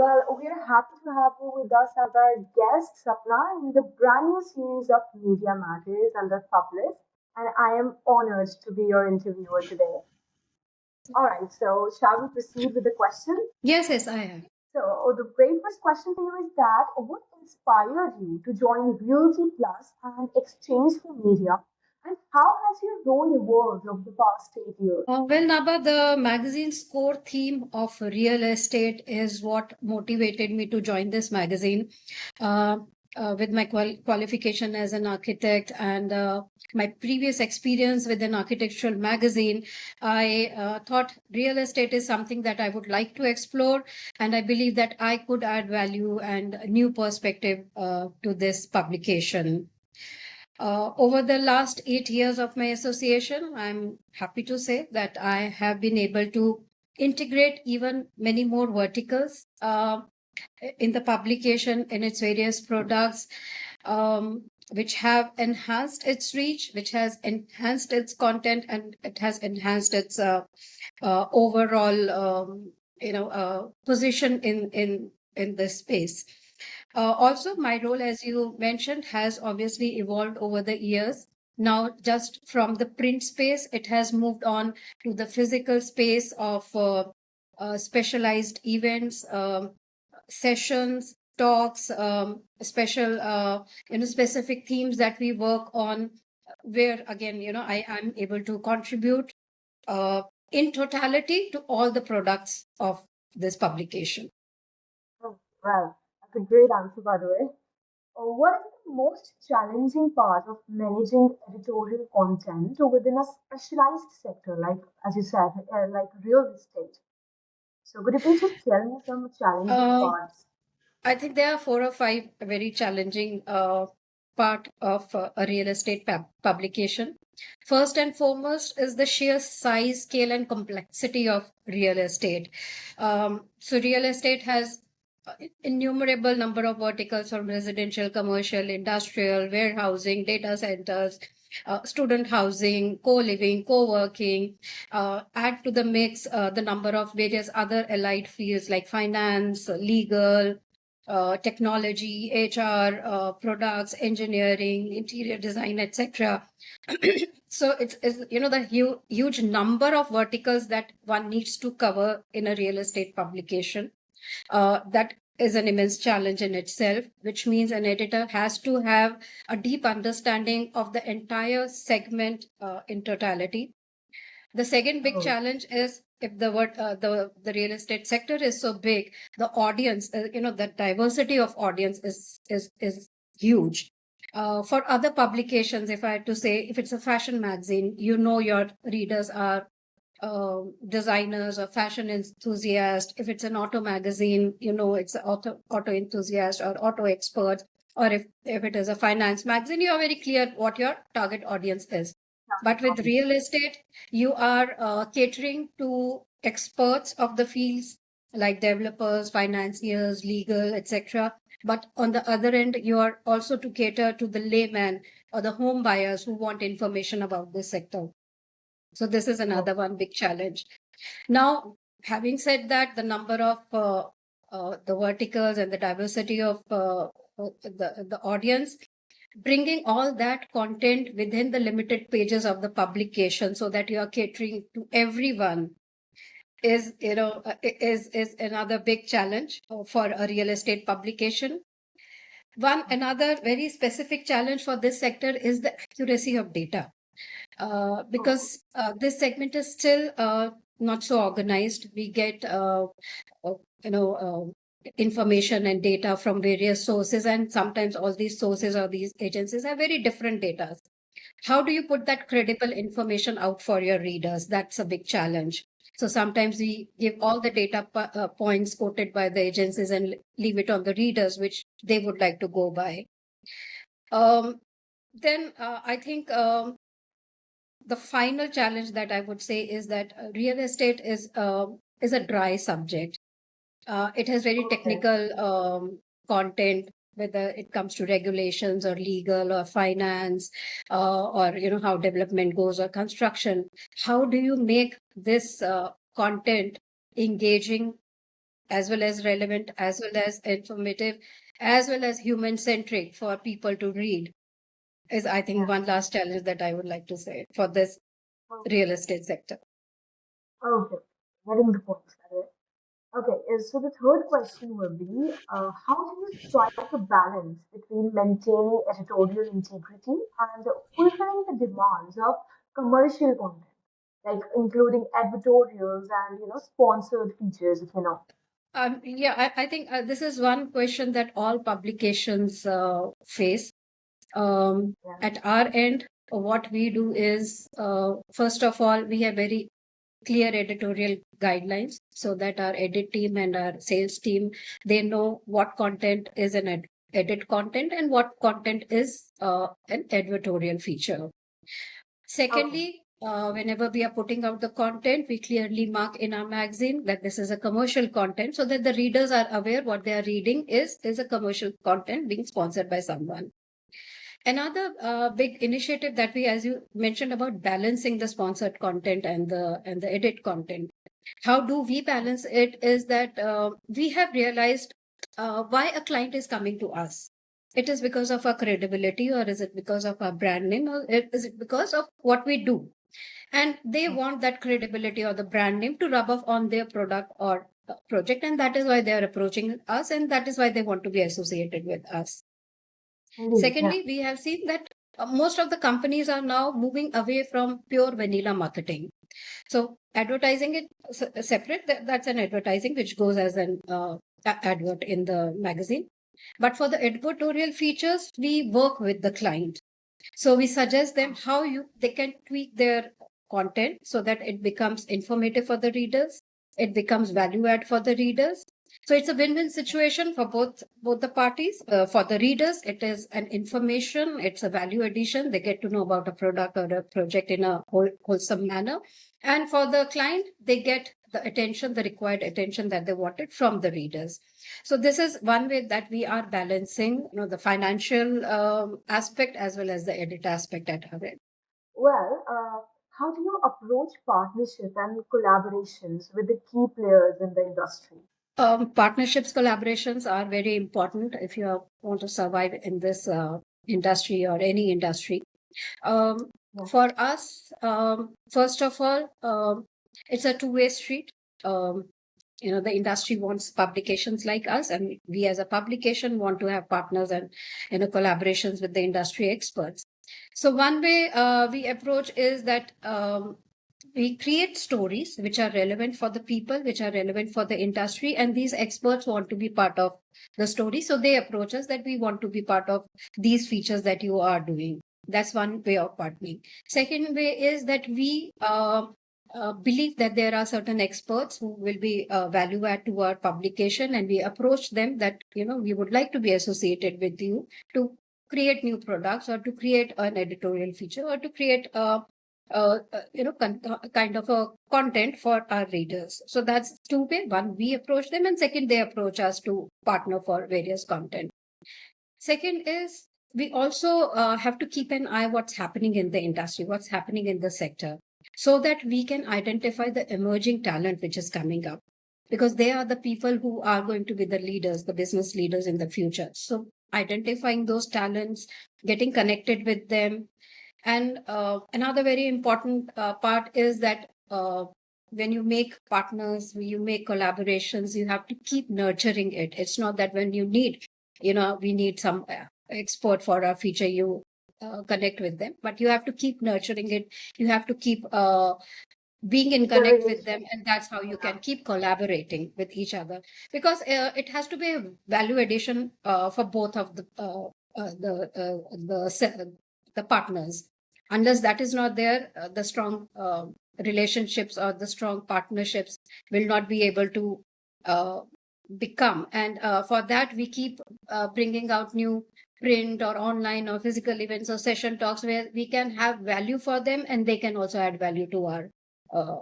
Well, we're happy to have you with us as our guest, Sapna, in the brand new series of Media Matters under Publish, and I am honored to be your interviewer today. All right, so shall we proceed with the question? Yes, I have. So, the very first question for you is that what inspired you to join Realty Plus and exchange for media, and how has your role evolved over the past 8 years? Well, Naba, the magazine's core theme of real estate is what motivated me to join this magazine. Uh, with my qualification as an architect and my previous experience with an architectural magazine, I thought real estate is something that I would like to explore, and I believe that I could add value and a new perspective to this publication. Over the last 8 years of my association, I'm happy to say that I have been able to integrate even many more verticals in the publication in its various products, which have enhanced its reach, which has enhanced its content, and it has enhanced its overall, position in this space. Also, my role, as you mentioned, has obviously evolved over the years. Now, just from the print space, it has moved on to the physical space of specialized events, sessions, talks, special, specific themes that we work on, where again, I am able to contribute uh, in totality to all the products of this publication. Oh, well, that's a great answer, by the way. What is the most challenging part of managing editorial content within a specialized sector, like, as you said, like real estate? So, could you please just tell me some challenging Um, parts? I think there are four or five very challenging part of a real estate publication. First and foremost is the sheer size, scale, and complexity of real estate. So real estate has innumerable number of verticals from residential, commercial, industrial, warehousing, data centers, student housing, co-living, co-working. Add to the mix the number of various other allied fields like finance, legal, technology, HR, products, engineering, interior design, etc. So it's the huge number of verticals that one needs to cover in a real estate publication. That is an immense challenge in itself, which means an editor has to have a deep understanding of the entire segment in totality. The second big Oh, challenge is if the real estate sector is so big, the audience, the diversity of audience is huge. For other publications, if I had to say, if it's a fashion magazine, your readers are designers or fashion enthusiasts. If it's an auto magazine, it's auto enthusiast or auto experts. Or if it is a finance magazine, you are very clear what your target audience is. But with okay. real estate, you are catering to experts of the fields like developers, financiers, legal, etc. But on the other end, you are also to cater to the layman or the home buyers who want information about this sector. So this is Oh, another one big challenge. Now, having said that, the number of the verticals and the diversity of the audience, bringing all that content within the limited pages of the publication so that you are catering to everyone is another big challenge for a real estate publication. One another very specific challenge for this sector is the accuracy of data, oh, because this segment is still not so organized. We get uh, you know information and data from various sources, and sometimes all these sources or these agencies have very different data. How do you put that credible information out for your readers? That's a big challenge. So sometimes we give all the data points quoted by the agencies and leave it on the readers, which they would like to go by. Um, then I think the final challenge that I would say is that real estate is a dry subject. It has very okay. technical content, whether it comes to regulations or legal or finance, or how development goes or construction. How do you make this content engaging as well as relevant, as well as informative, as well as human centric for people to read is, I think, Yeah. one last challenge that I would like to say for this real estate sector. Okay. Getting the point. Correct. Okay, so the third question will be, how do you strike a balance between maintaining editorial integrity and fulfilling the demands of commercial content, like including editorials and sponsored features, if you know. Yeah, I think this is one question that all publications face. Yeah. At our end, what we do is, first of all, we have very clear editorial guidelines so that our edit team and our sales team, they know what content is an edit content and what content is an editorial feature. Okay. Secondly, whenever we are putting out the content, we clearly mark in our magazine that this is a commercial content so that the readers are aware what they are reading is a commercial content being sponsored by someone. Another big initiative that we, as you mentioned, about balancing the sponsored content and the edit content. How do we balance it? Is that we have realized why a client is coming to us. It is because of our credibility, or is it because of our brand name, or is it because of what we do? And they want that credibility or the brand name to rub off on their product or project, and that is why they are approaching us, and that is why they want to be associated with us. Indeed. Yeah. Secondly, we have seen that most of the companies are now moving away from pure vanilla marketing. So advertising it separate, that's an advertising which goes as an advert in the magazine. But for the editorial features, we work with the client. So we suggest them how they can tweak their content so that it becomes informative for the readers, it becomes value add for the readers. So it's a win-win situation for both the parties. For the readers, it is an information, it's a value addition. They get to know about a product or a project in a wholesome manner. And for the client, they get the attention, the required attention that they wanted from the readers. So this is one way that we are balancing, the financial aspect as well as the edit aspect at our end. Well, how do you approach partnership and collaborations with the key players in the industry? Partnerships, collaborations are very important if you want to survive in this industry or any industry. Um, Yeah. for us, first of all, it's a two-way street. Um, the industry wants publications like us, and we as a publication want to have partners and collaborations with the industry experts. So one way we approach is that we create stories which are relevant for the people, which are relevant for the industry, and these experts want to be part of the story. So they approach us that we want to be part of these features that you are doing. That's one way of partnering. Second way is that we believe that there are certain experts who will be value add to our publication, and we approach them that we would like to be associated with you to create new products or to create an editorial feature or to create kind of a content for our readers. So that's two way. One, we approach them, and second, they approach us to partner for various content. Second is we also have to keep an eye what's happening in the industry, what's happening in the sector, so that we can identify the emerging talent which is coming up, because they are the people who are going to be the leaders, the business leaders in the future. So identifying those talents, getting connected with them, and another very important part is that when you make partners, when you make collaborations, you have to keep nurturing it. It's not that when you need, we need some expert for our feature, you connect with them, but you have to keep nurturing it. You have to keep being in The connect with them, relation. and that's how you Yeah. can keep collaborating with each other, because it has to be a value addition for both of the partners. Unless that is not there, the strong relationships or the strong partnerships will not be able to uh, become. And for that, we keep bringing out new print or online or physical events or session talks where we can have value for them, and they can also add value to our uh,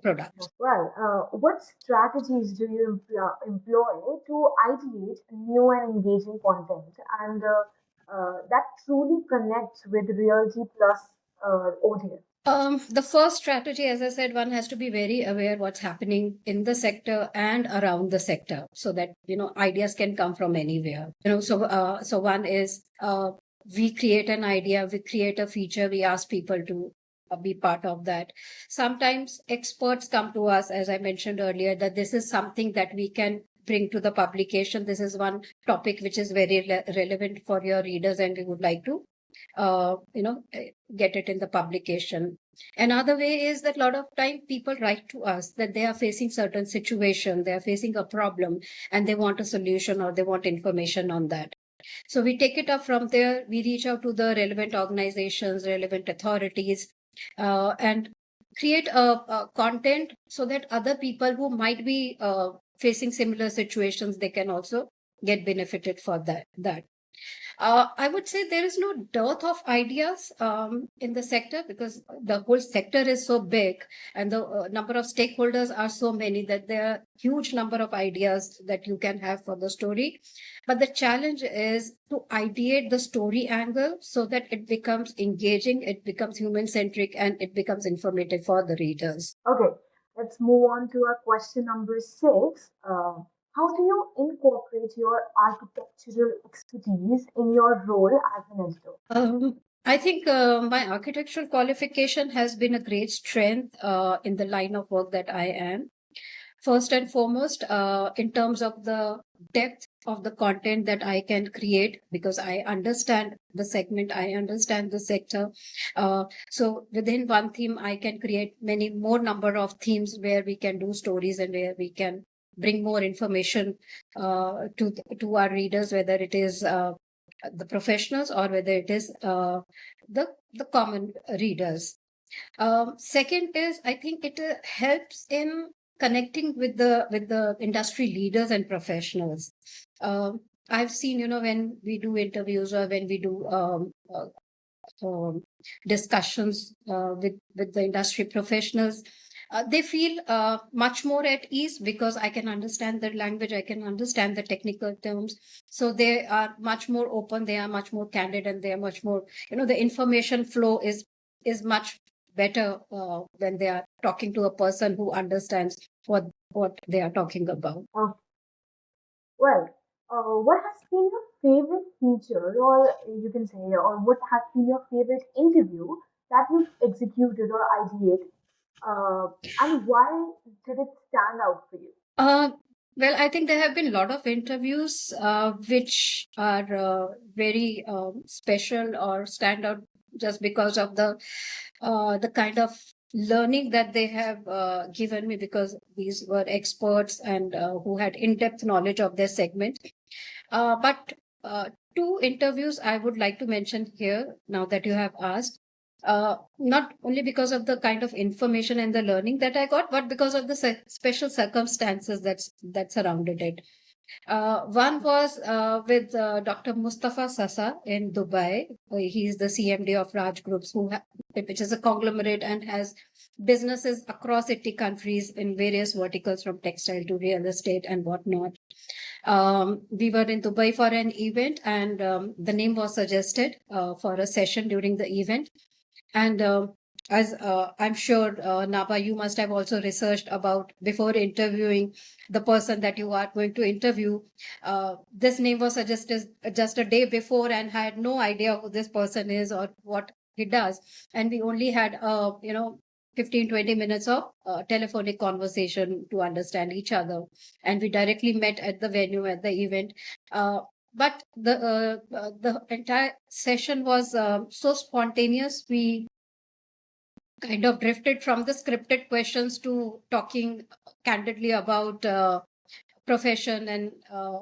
product. Well, what strategies do you employ to ideate new and engaging content and that truly connects with Realty Plus audience? The first strategy, as I said, one has to be very aware what's happening in the sector and around the sector, so that ideas can come from anywhere. So one is, we create an idea, we create a feature, we ask people to be part of that. Sometimes experts come to us, as I mentioned earlier, that this is something that we can bring to the publication. This is one topic which is very relevant for your readers, and we would like to get it in the publication. Another way is that a lot of time people write to us that they are facing certain situation, they are facing a problem, and they want a solution or they want information on that. So we take it up from there. We reach out to the relevant organizations, relevant authorities, and create a content so that other people who might be facing similar situations, they can also get benefited for that. I would say there is no dearth of ideas in the sector, because the whole sector is so big and the number of stakeholders are so many that there are huge number of ideas that you can have for the story. But the challenge is to ideate the story angle so that it becomes engaging, it becomes human centric, and it becomes informative for the readers. Okay, let's move on to our question number six. How do you incorporate your architectural expertise in your role as an editor? I think my architectural qualification has been a great strength in the line of work that I am. First and foremost, in terms of the depth of the content that I can create, because I understand the segment, I understand the sector. So within one theme, I can create many more number of themes where we can do stories and where we can bring more information to our readers, whether it is the professionals or whether it is the common readers. Second is, I think it helps in connecting with the industry leaders and professionals. I've seen, when we do interviews or when we do um, discussions with the industry professionals, they feel much more at ease because I can understand the language, I can understand the technical terms. So they are much more open, they are much more candid, and they are much more, the information flow is much better when they are talking to a person who understands what they are talking about. Uh, well, what has been your favorite feature, or you can say, or what has been your favorite interview that you've executed or ideated, and why did it stand out for you? Uh, well, I think there have been a lot of interviews which are very special or stand out just because of the kind of learning that they have given me, because these were experts and who had in-depth knowledge of their segment. But two interviews I would like to mention here now that you have asked. Not only because of the kind of information and the learning that I got, but because of the special circumstances that surrounded it. One was with Dr. Mustafa Sasa in Dubai. He is the CMD of Raj Groups, which is a conglomerate and has businesses across 80 countries in various verticals, from textile to real estate and whatnot. We were in Dubai for an event, and the name was suggested for a session during the event. And as I'm sure, Naba, you must have also researched about before interviewing the person that you are going to interview. This name was suggested just a day before, and had no idea who this person is or what he does. And we only had, 15-20 minutes of telephonic conversation to understand each other. And we directly met at the venue at the event. But the entire session was so spontaneous. We kind of drifted from the scripted questions to talking candidly about profession and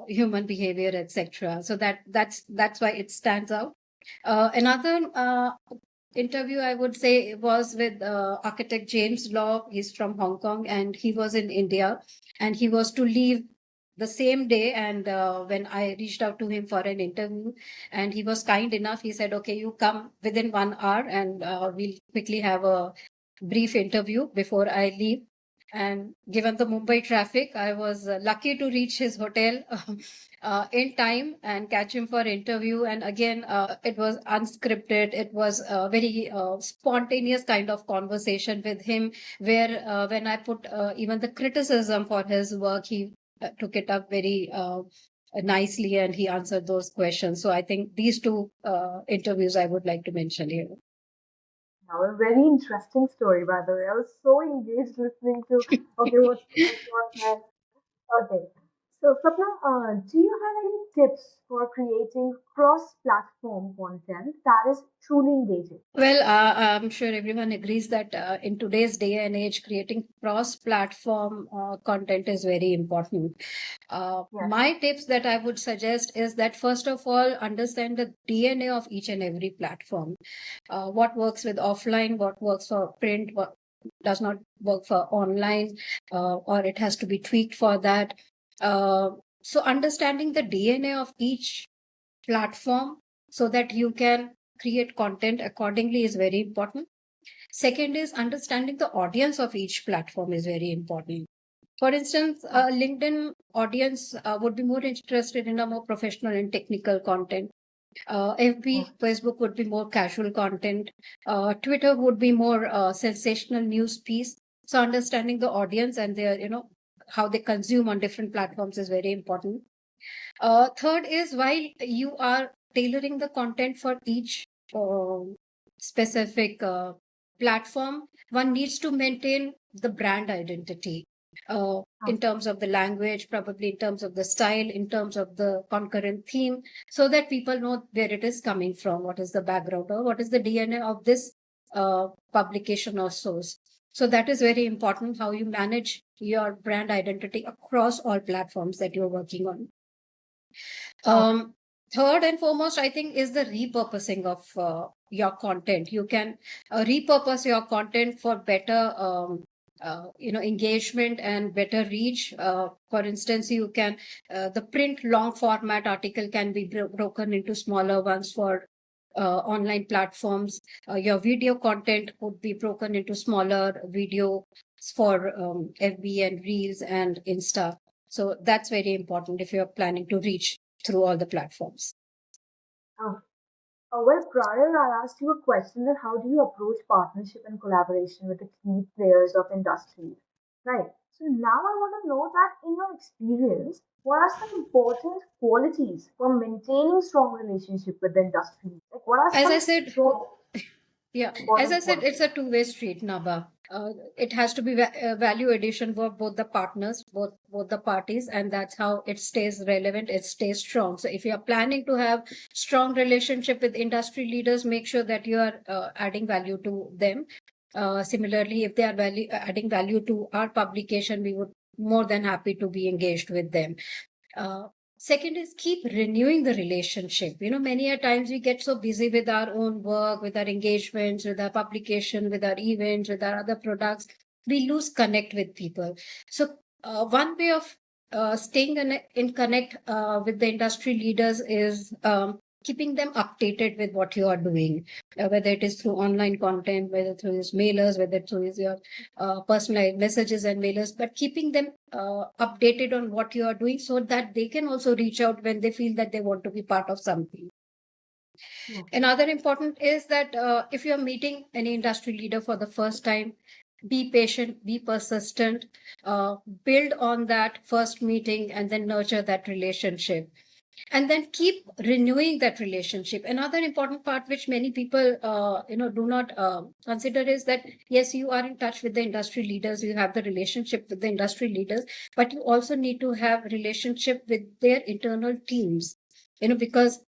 human behavior, etc. So that's why it stands out. Another interview I would say was with architect James Law. He's from Hong Kong and he was in India, and he was to leave the same day. And when I reached out to him for an interview, and he was kind enough, he said, okay, you come within 1 hour and we'll quickly have a brief interview before I leave. And given the Mumbai traffic, I was lucky to reach his hotel in time and catch him for interview. And again, it was unscripted. It was a very spontaneous kind of conversation with him, where when I put even the criticism for his work, he took it up very nicely and he answered those questions. So I think these two interviews I would like to mention here. Now, a very interesting story, by the way. I was so engaged listening to, okay, what's next, what's next. Okay. So, Sapna, do you have any tips for creating cross-platform content that is truly engaging? Well, I'm sure everyone agrees that in today's day and age, creating cross-platform content is very important. Yes. My tips that I would suggest is that first of all, understand the DNA of each and every platform. What works with offline, what works for print, what does not work for online, or it has to be tweaked for that. Uh, so understanding the DNA of each platform so that you can create content accordingly is very important. Second is understanding the audience of each platform is very important. For instance, a LinkedIn audience would be more interested in a more professional and technical content. Yes. FB, Facebook would be more casual content. Twitter would be more sensational news piece. So understanding the audience and their, how they consume on different platforms is very important. Third is while you are tailoring the content for each specific platform, one needs to maintain the brand identity in terms of the language, probably in terms of the style, in terms of the concurrent theme, so that people know where it is coming from, what is the background, or what is the DNA of this publication or source. So that is very important how you manage your brand identity across all platforms that you're working on. Okay. Third and foremost, I think, is the repurposing of your content. You can repurpose your content for better, engagement and better reach. For instance, you can the print long format article can be broken into smaller ones for online platforms. Your video content would be broken into smaller video for FB and Reels and Insta. So that's very important if you're planning to reach through all the platforms. Okay. Well, prior, I asked you a question that how do you approach partnership and collaboration with the key players of industry, right? So now I want to know that in your experience, what are some important qualities for maintaining strong relationship with the industry? Like, what are As I some said, strong yeah, as I important said, it's qualities? a two-way street, Naba. It has to be value addition for both the partners, both the parties, and that's how it stays relevant. It stays strong. So if you are planning to have strong relationship with industry leaders, make sure that you are adding value to them. Similarly, if they are adding value to our publication, we would more than happy to be engaged with them. Uh, Second is keep renewing the relationship. Many a times we get so busy with our own work, with our engagements, with our publication, with our events, with our other products, we lose connect with people. So one way of staying in connect with the industry leaders is keeping them updated with what you are doing, whether it is through online content, whether through his mailers, whether through his your personalized messages and mailers, but keeping them updated on what you are doing so that they can also reach out when they feel that they want to be part of something. Yeah. Another important is that if you're meeting any industry leader for the first time, be patient, be persistent, build on that first meeting and then nurture that relationship, and then keep renewing that relationship. Another important part which many people do not consider is that yes, you are in touch with the industry leaders, you have the relationship with the industry leaders, but you also need to have relationship with their internal teams, because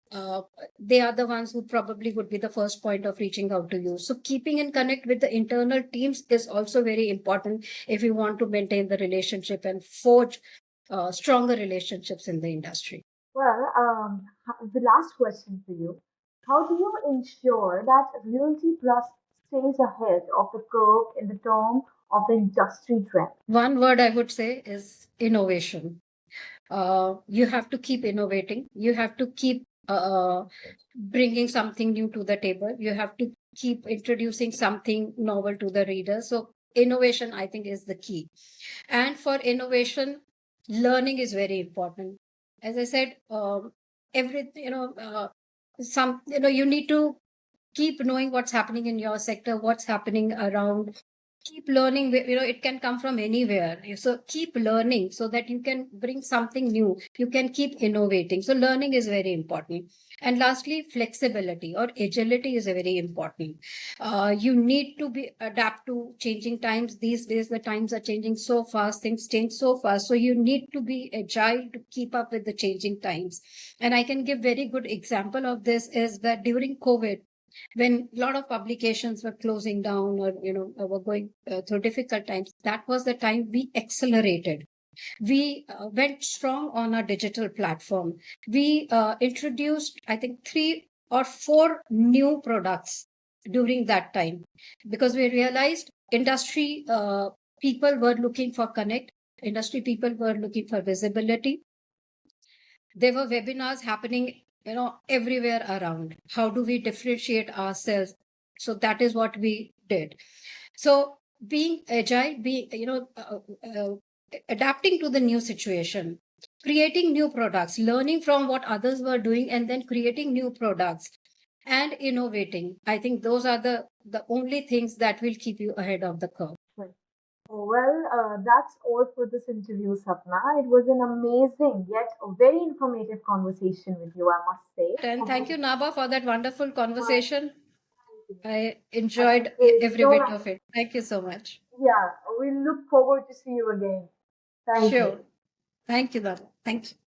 they are the ones who probably would be the first point of reaching out to you. So keeping in connect with the internal teams is also very important if you want to maintain the relationship and forge stronger relationships in the industry. Well, the last question for you. How do you ensure that Realty Plus stays ahead of the curve in the term of the industry trend? One word I would say is innovation. You have to keep innovating. You have to keep bringing something new to the table. You have to keep introducing something novel to the reader. So innovation, I think, is the key. And for innovation, learning is very important. As I said, everything, some, you need to keep knowing what's happening in your sector, what's happening around. Keep learning. It can come from anywhere. So keep learning so that you can bring something new. You can keep innovating. So learning is very important. And lastly, flexibility or agility is very important. You need to be adapt to changing times. These days, the times are changing so fast. Things change so fast. So you need to be agile to keep up with the changing times. And I can give very good example of this is that during COVID, when a lot of publications were closing down or were going through difficult times, that was the time we accelerated. We went strong on our digital platform. We introduced, I think, 3 or 4 new products during that time, because we realized industry people were looking for connect, industry people were looking for visibility. There were webinars happening, everywhere around. How do we differentiate ourselves? So that is what we did. So being agile, adapting to the new situation, creating new products, learning from what others were doing, and then creating new products and innovating. I think those are the only things that will keep you ahead of the curve. Right. Well, that's all for this interview, Sapna. It was an amazing yet a very informative conversation with you, I must say. And thank you, Naba, for that wonderful Well, conversation. thank you. I That was enjoyed great. every bit of it. Thank you so much. Yeah, we look forward to see you again. Thank you. Sure. Thank you, Naba. Thank you.